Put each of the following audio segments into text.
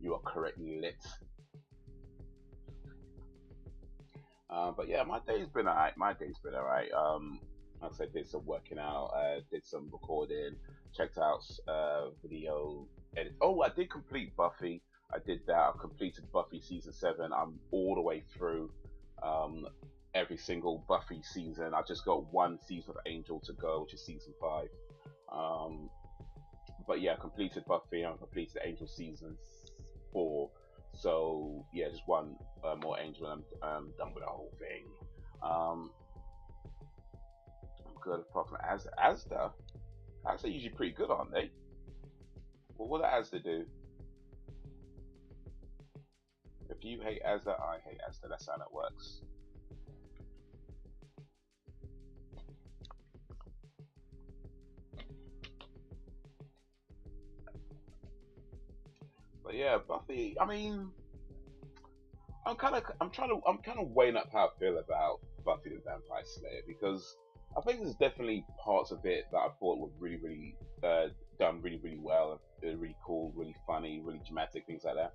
you are correctly lit. But yeah, my day's been alright. Like I said, did some working out, did some recording, checked out video edit. Oh, I did complete Buffy. I did that. I completed Buffy season 7. I'm all the way through every single Buffy season. I just got one season of Angel to go, which is season 5. Um, but yeah, I completed Buffy. I completed Angel season 4. So yeah, just one more Angel, and I'm done with the whole thing. Um, I'm good apart from Asda. Asda usually pretty good, aren't they? Well, what does Asda do? If you hate Asda, I hate Asda. That's how that works. But yeah, Buffy. I mean, I'm kind of weighing up how I feel about Buffy the Vampire Slayer, because I think there's definitely parts of it that I thought were really done really well, really cool, really funny, really dramatic, things like that.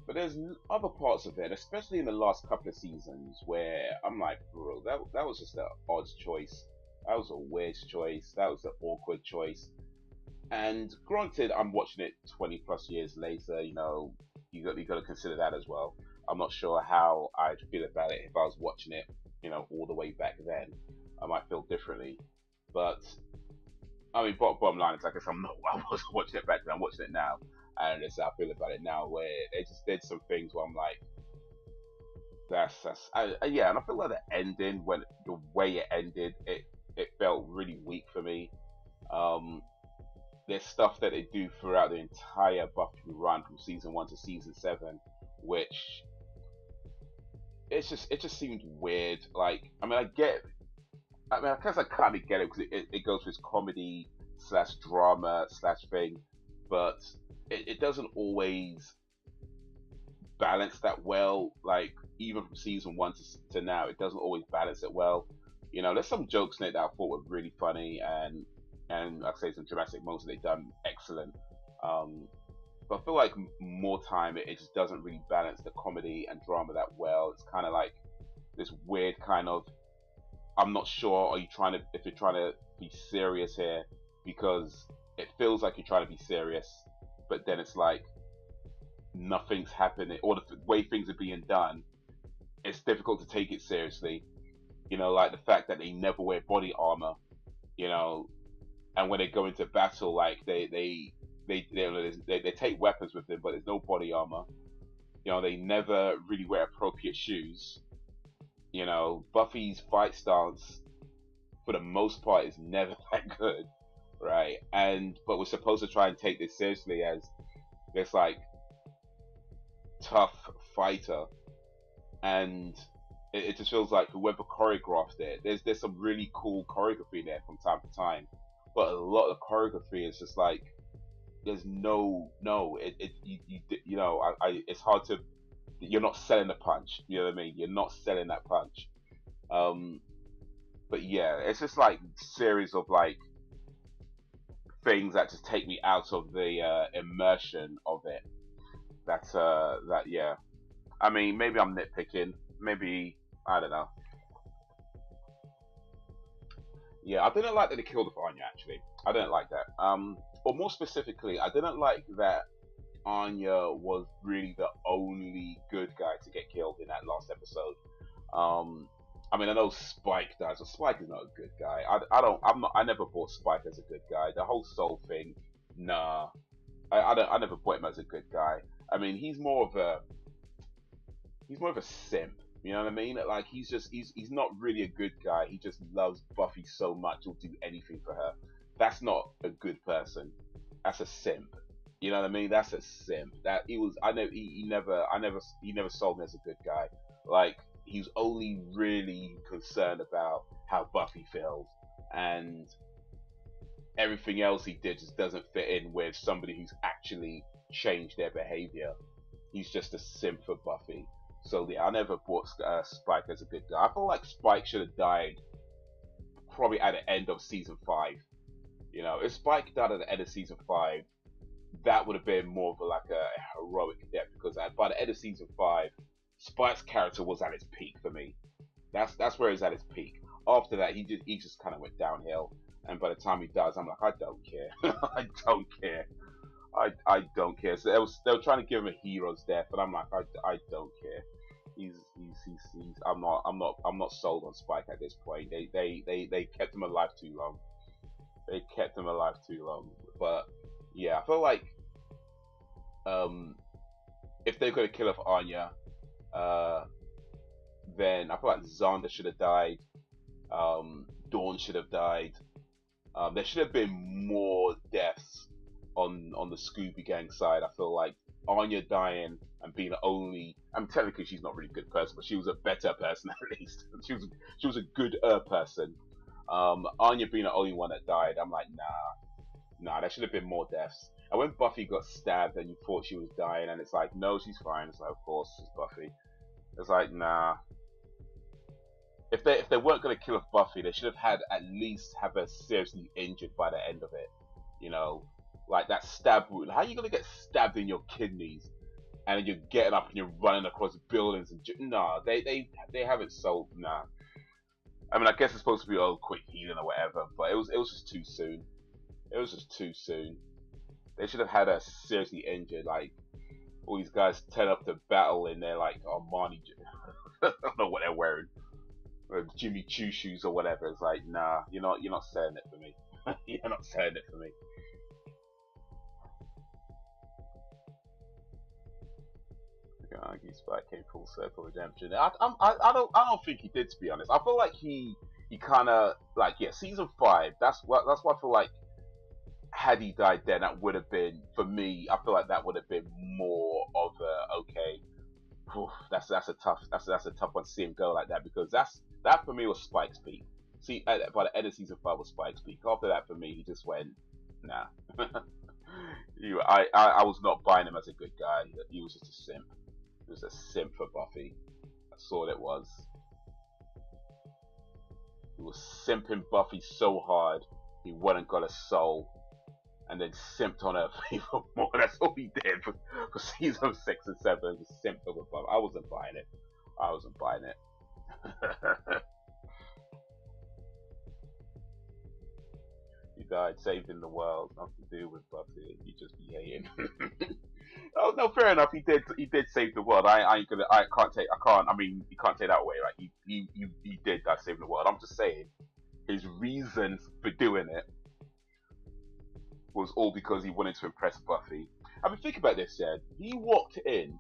But there's other parts of it, especially in the last couple of seasons, where I'm like, bro, that was just an odd choice. That was a weird choice. That was an awkward choice. And granted, I'm watching it 20 plus years later. You got to consider that as well. I'm not sure how I'd feel about it if I was watching it, all the way back then. I might feel differently. But I mean, bottom line is, I guess I'm not. I wasn't watching it back then. I'm watching it now, and that's how I feel about it now. Where they just did some things where I'm like, yeah. And I feel like the ending, when the way it ended, it felt really weak for me. Um, there's stuff that they do throughout the entire Buffy run from season 1 to season 7, which it just seemed weird. Like, I mean, I guess I kind of get it, because it goes with comedy slash drama slash thing, but it doesn't always balance that well. Like, even from season 1 to now, it doesn't always balance it well. There's some jokes in it that I thought were really funny, and like I say, some dramatic moments that they've done excellent. But I feel like more time, it just doesn't really balance the comedy and drama that well. It's kind of like this weird kind of, I'm not sure, if you're trying to be serious here, because it feels like you're trying to be serious, but then it's like nothing's happening, or the way things are being done, it's difficult to take it seriously. Like the fact that they never wear body armor, you know, and when they go into battle, like they take weapons with them, but there's no body armor. They never really wear appropriate shoes. Buffy's fight stance, for the most part, is never that good, right? But we're supposed to try and take this seriously as this like tough fighter, and it just feels like whoever choreographed it, there's some really cool choreography there from time to time, but a lot of the choreography is just like, there's no it's hard to, you're not selling the punch, you know what I mean, you're not selling that punch. um but yeah, it's just like series of like things that just take me out of the immersion of it. That yeah, I mean, maybe I'm nitpicking, maybe, I don't know. Yeah, I didn't like that they killed Anya, actually. I didn't like that. Or more specifically, I didn't like that Anya was really the only good guy to get killed in that last episode. Um, I mean, I know Spike does, but Spike is not a good guy. I never bought Spike as a good guy. The whole soul thing, nah. I never bought him as a good guy. I mean, he's more of a simp. You know what I mean? Like, he's not really a good guy. He just loves Buffy so much he'll do anything for her. That's not a good person. That's a simp. You know what I mean? That's a simp. That he was. I know he never sold me as a good guy. Like, he's only really concerned about how Buffy feels, and everything else he did just doesn't fit in with somebody who's actually changed their behavior. He's just a simp for Buffy. So yeah, I never bought Spike as a good guy. I feel like Spike should have died probably at the end of season 5. If Spike died at the end of season 5, that would have been more of like a heroic depth because by the end of season 5, Spike's character was at its peak for me. That's where he's at its peak. After that, he just kind of went downhill. And by the time he does, I'm like, I don't care. I don't care. I don't care. So they were trying to give him a hero's death, but I'm like, I don't care. He's I'm not sold on Spike at this point. They kept him alive too long. They kept him alive too long. But yeah, I feel like if they're gonna kill off Anya, then I feel like Xander should have died. Dawn should have died. There should have been more deaths on the Scooby Gang side. I feel like Anya dying and being the only. Technically she's not really a good person, but she was a better person at least. She was a good person. Anya being the only one that died, I'm like, nah, there should have been more deaths. And when Buffy got stabbed and you thought she was dying, and it's like, no, she's fine. It's like, of course, it's Buffy. It's like, nah. If they weren't gonna kill off Buffy, they should have had at least have her seriously injured by the end of it. You know, like that stab wound. How are you gonna get stabbed in your kidneys, and then you're getting up and you're running across buildings and nah, they haven't sold. Nah. I mean, I guess it's supposed to be quick healing or whatever, but it was just too soon. It was just too soon. They should have had her seriously injured. Like all these guys turn up to battle in their like Armani. I don't know what they're wearing. Jimmy Choo shoes or whatever. It's like, nah, you're not selling it for me. You're not selling it for me. Spike came full circle redemption. I don't think he did, to be honest. I feel like he kind of like, yeah, season 5. That's what I feel like. Had he died then, that would have been, for me, I feel like that would have been more of a okay. That's a tough one to see him go like that, because that for me was Spike's peak. See, by the end of season 5 was Spike's peak. After that, for me, he just went, nah. I was not buying him as a good guy. He was just a simp. He was a simp for Buffy. That's all it was. He was simping Buffy so hard he went and got a soul, and then simped on her even more. That's all he did for season 6 and 7. Just simped over Buffy. I wasn't buying it. He died saving the world. Nothing to do with Buffy. You just be hating. Oh no, fair enough. He did save the world. I mean, you can't take that away, right? He did die saving the world. I'm just saying, his reasons for doing it was all because he wanted to impress Buffy. I mean, think about this, yeah. He walked in.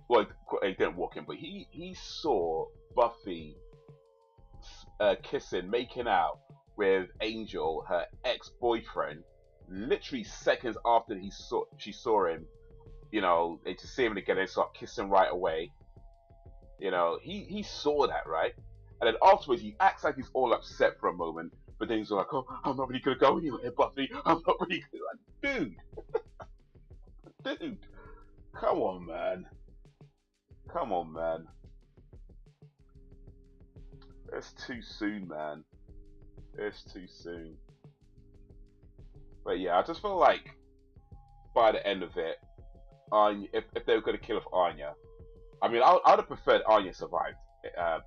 Well, he didn't walk in, but he saw Buffy kissing, making out with Angel, her ex-boyfriend, literally seconds after she saw him. You know, they just see him together and start kissing right away. You know, he saw that, right? And then afterwards, he acts like he's all upset for a moment, but then he's like, "Oh, I'm not really gonna go anywhere, Buffy. I'm not really gonna." Like, dude, come on, man. It's too soon, man. It's too soon. But yeah, I just feel like by the end of it, if they were going to kill off Anya, I mean, I would have preferred Anya survived.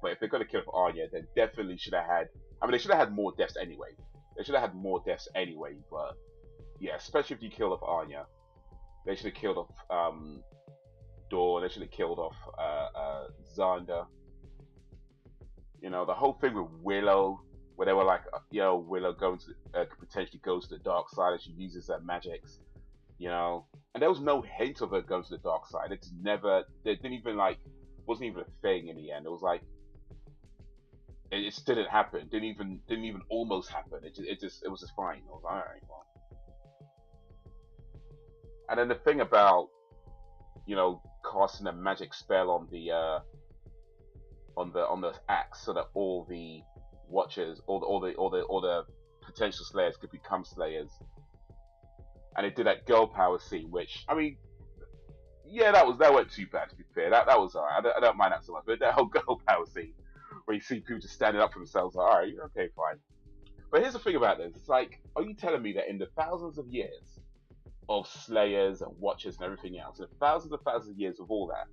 But if they're going to kill off Anya, then definitely should have had. I mean, they should have had more deaths anyway. But yeah, especially if you killed off Anya, they should have killed off Dawn. They should have killed off Xander. You know, the whole thing with Willow, where they were like, Willow could potentially go to the dark side as she uses her magics. You know, and there was no hint of her going to the dark side. It didn't even wasn't even a thing in the end. It was like, it just didn't happen. Didn't even almost happen. It was just fine. I was like, all right, well. And then the thing about, casting a magic spell on the axe, so that all the watchers, all the potential slayers could become slayers. And it did that girl power scene, which, I mean, yeah, that wasn't too bad, to be fair. That was alright. I don't mind that so much. But that whole girl power scene, where you see people just standing up for themselves, like, alright, okay, fine. But here's the thing about this. It's like, are you telling me that in the thousands of years of Slayers and Watchers and everything else, and thousands of years of all that,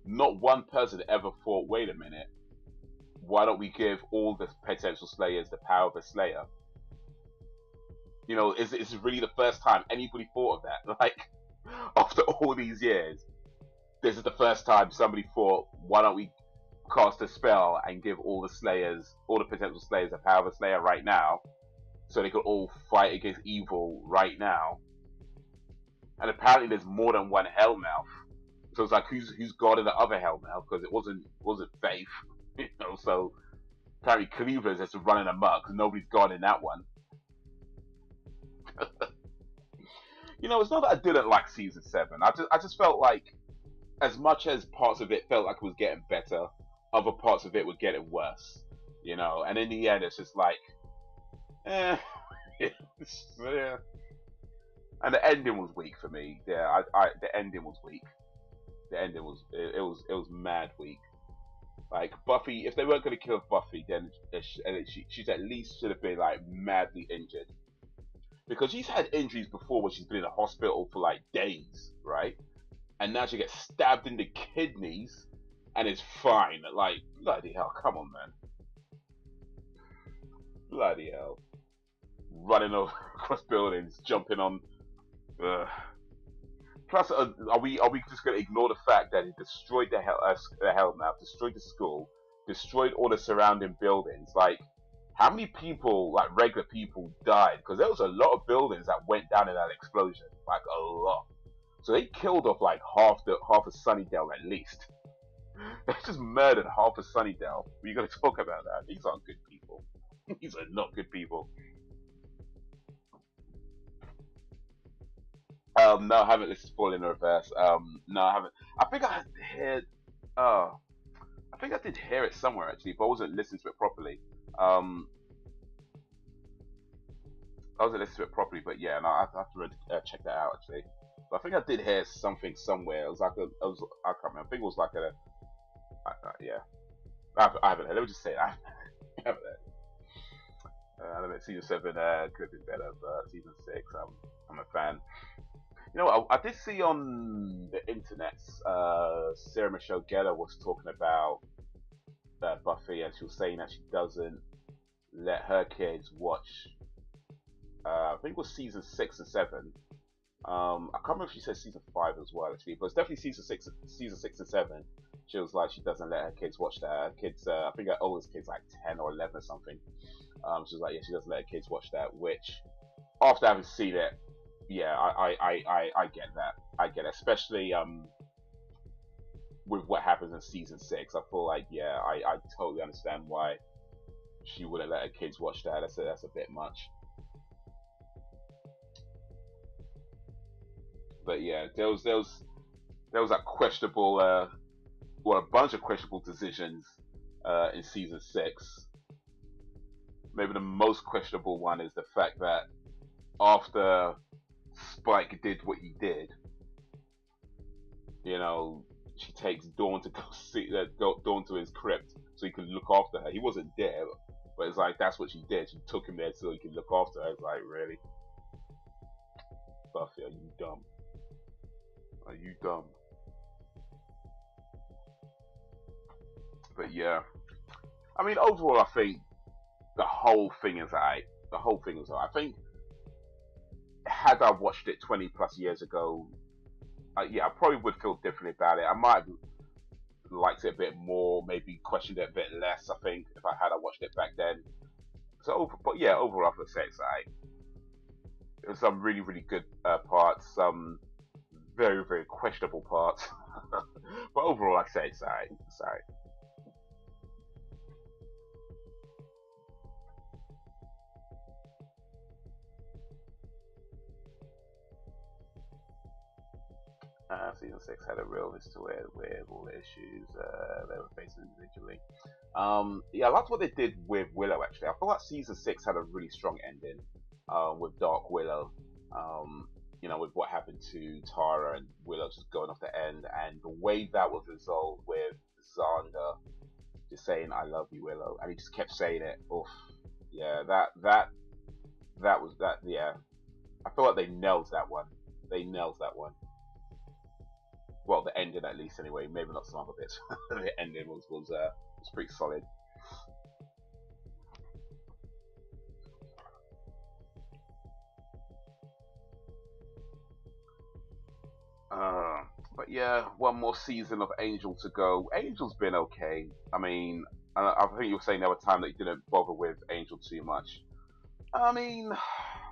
not one person ever thought, wait a minute, why don't we give all the potential Slayers the power of a Slayer? You know, is really the first time anybody thought of that? Like, after all these years, this is the first time somebody thought, why don't we cast a spell and give all the Slayers, all the potential Slayers, the power of a Slayer right now, so they could all fight against evil right now. And apparently, there's more than one Hellmouth. So it's like, who's God in the other Hellmouth? Because it wasn't Faith, you know. So apparently, Cleaver's just running amok because nobody's God in that one. You know, it's not that I didn't like season 7. I just felt like, as much as parts of it felt like it was getting better, other parts of it were getting worse. You know, and in the end, it's just like, eh, yeah. And the ending was weak for me. Yeah, the ending was weak. The ending was it was mad weak. Like, Buffy, if they weren't going to kill Buffy, then she's at least should have been like madly injured, because she's had injuries before where she's been in the hospital for like days, right? And now she gets stabbed in the kidneys and is fine. Like, bloody hell, come on, man. Bloody hell. Running across buildings, jumping on. Plus, are we just going to ignore the fact that he destroyed the Hellmouth, destroyed the school, destroyed all the surrounding buildings? Like, how many people, like regular people, died? Because there was a lot of buildings that went down in that explosion, like a lot. So they killed off like half of Sunnydale at least. They just murdered half of Sunnydale. We're going to talk about that. These aren't good people. These are not good people. No, I haven't listened to Fall in Reverse. No, I haven't. I think I heard. I think I did hear it somewhere actually, but I wasn't listening to it properly. Um, I wasn't listening to it properly, but yeah, no, I have to check that out actually. But I think I did hear something somewhere. It was like I can't remember. I think it was like yeah. I haven't heard. Let me just say that. I haven't heard. I mean, season 7 could have been better, but season 6, I'm a fan. You know, I did see on the internet, Sarah Michelle Gellar was talking about Buffy, and she was saying that she doesn't let her kids watch. I think it was season 6 and 7. I can't remember if she said season 5 as well, actually, but it's definitely season 6 and 7. She was like, she doesn't let her kids watch that. Her kids, I think her oldest kid's like 10 or 11 or something. She was like, yeah, she doesn't let her kids watch that. Which, after having seen it, yeah, I get that. I get it, especially with what happens in season 6. I feel like, yeah, I totally understand why she wouldn't let her kids watch that. That's a bit much. But yeah, there was that questionable, well, a bunch of questionable decisions in season 6. Maybe the most questionable one is the fact that after Spike did what he did, you know, she takes Dawn to go Dawn to his crypt so he could look after her. He wasn't there, but it's like that's what she did. She took him there so he could look after her. It's like, really, Buffy, are you dumb? Are you dumb? But yeah, I mean, overall, I think the whole thing is alright. The whole thing is alright. I think had I watched it 20 plus years ago, yeah, I probably would feel differently about it. I might have liked it a bit more, maybe questioned it a bit less. I think if I had watched it back then. But yeah, overall, I would say it's alright. There's some really, really good parts, some very, very questionable parts. But overall, I say it's alright. It's alright. Season 6 had a realness to it with all the issues they were facing individually. Yeah, I liked what they did with Willow actually. I feel like season 6 had a really strong ending with Dark Willow. You know, with what happened to Tara and Willow just going off the end, and the way that was resolved with Xander just saying "I love you, Willow," and he just kept saying it. Oof, yeah, that was that. Yeah, I feel like they nailed that one. They nailed that one. Well, the ending at least, anyway. Maybe not some other bits. The ending was pretty solid. But yeah, one more season of Angel to go. Angel's been okay. I mean, I think you were saying the other time that you didn't bother with Angel too much. I mean,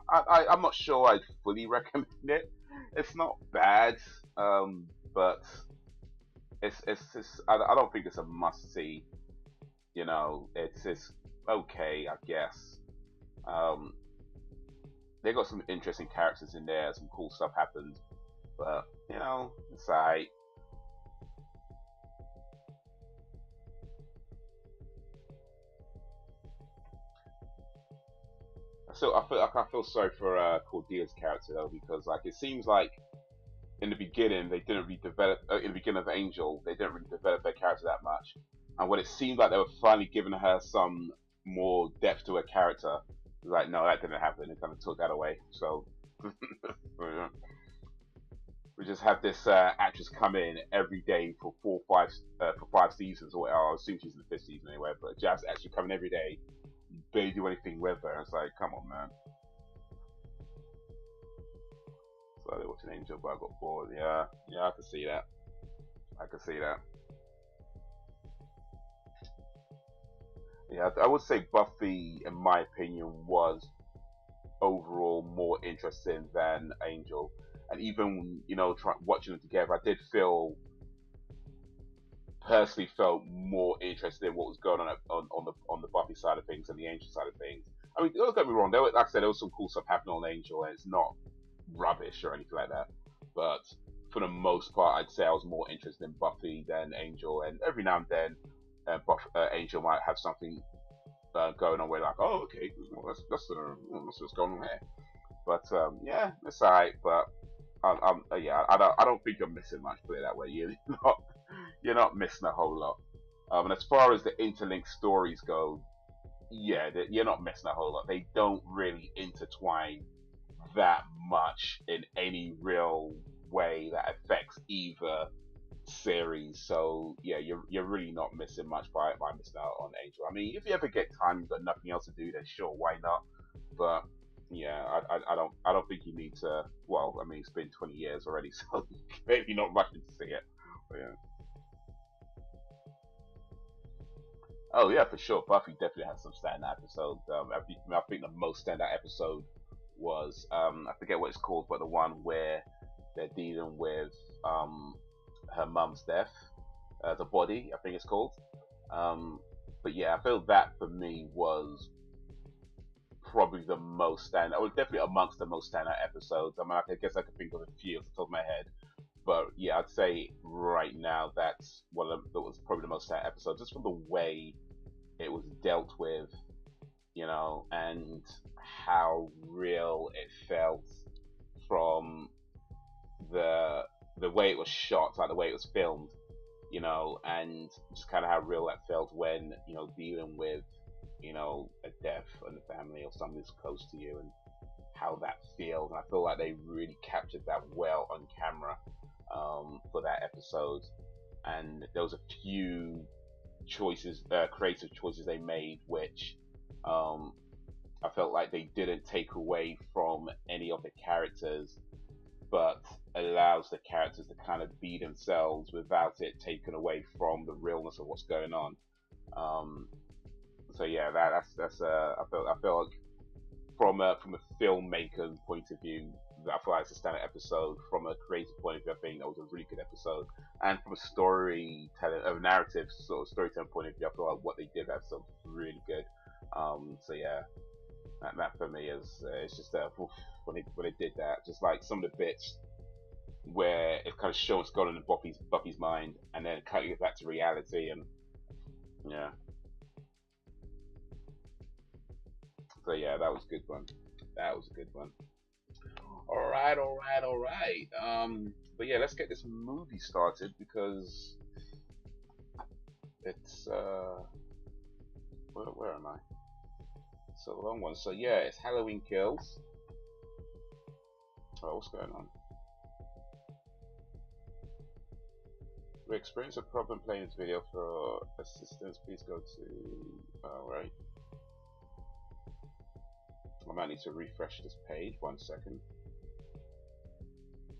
I'm not sure I'd fully recommend it. It's not bad, but I don't think it's a must see. You know, it's okay, I guess. Um, they got some interesting characters in there. Some cool stuff happened, but you know, it's alright. So I feel sorry for Cordelia's character though, because like it seems like in the beginning they didn't really develop in the beginning of Angel they didn't really develop her character that much, and when it seemed like they were finally giving her some more depth to her character, it was like no, that didn't happen. It kind of took that away. So we just have this actress come in every day for for 5 seasons, or I assume she's in the 5th season anyway. But just actually coming every day, barely do anything with her. It's like, come on, man. So they watched an Angel, but I got bored. Yeah, yeah, I can see that. I can see that. Yeah, I would say Buffy, in my opinion, was overall more interesting than Angel. And even watching them together, I did feel personally felt more interested in what was going on the Buffy side of things and the Angel side of things. I mean, don't get me wrong. Like I said, there was some cool stuff happening on Angel, and it's not rubbish or anything like that. But for the most part, I'd say I was more interested in Buffy than Angel. And every now and then, Angel might have something going on where like, oh, okay, well, that's what's going on here. But yeah, it's alright. But yeah, I don't think you're missing much. Put it that way. You're not missing a whole lot. And as far as the interlinked stories go, yeah, you're not missing a whole lot. They don't really intertwine that much in any real way that affects either series. So yeah, you're really not missing much by missing out on Angel. I mean, if you ever get time, you've got nothing else to do, then sure, why not? But yeah, I don't think you need to. Well, I mean, it's been 20 years already, so maybe not rushing to see it. But yeah. Oh yeah, for sure. Buffy definitely has some standout episodes. I think the most standout episode was I forget what it's called, but the one where they're dealing with her mum's death, the body. I think it's called. Um, but yeah, I feel that for me was probably the most standout. It was definitely amongst the most standout episodes. I mean, I guess I could think of a few off the top of my head, but yeah, I'd say right now that's that was probably the most standout episode, just from the way it was dealt with, and how real it felt from the the way it was shot, like the way it was filmed, and just kind of how real that felt when dealing with a death in the family or something that's close to you, and how that feels. And I feel like they really captured that well on camera for that episode. And there was a few creative choices they made, which I felt like they didn't take away from any of the characters, but allows the characters to kind of be themselves without it taken away from the realness of what's going on. Um, so yeah, I feel like from a filmmaker point of view, I feel like it's a standard episode. From a creative point of view, I think that was a really good episode. And from a narrative sort of storytelling point of view, I feel like what they did that episode was really good. So yeah, that for me is it's just when they did that, just like some of the bits where it kind of shows what's going on in Buffy's mind, and then kind of get back to reality, and yeah. So yeah, that was a good one. That was a good one. All right, all right, all right. But yeah, let's get this movie started because it's where am I? So the long one. So yeah, it's Halloween Kills. Oh, what's going on? We experienced a problem playing this video. For assistance, please go to... Alright. I might need to refresh this page. 1 second.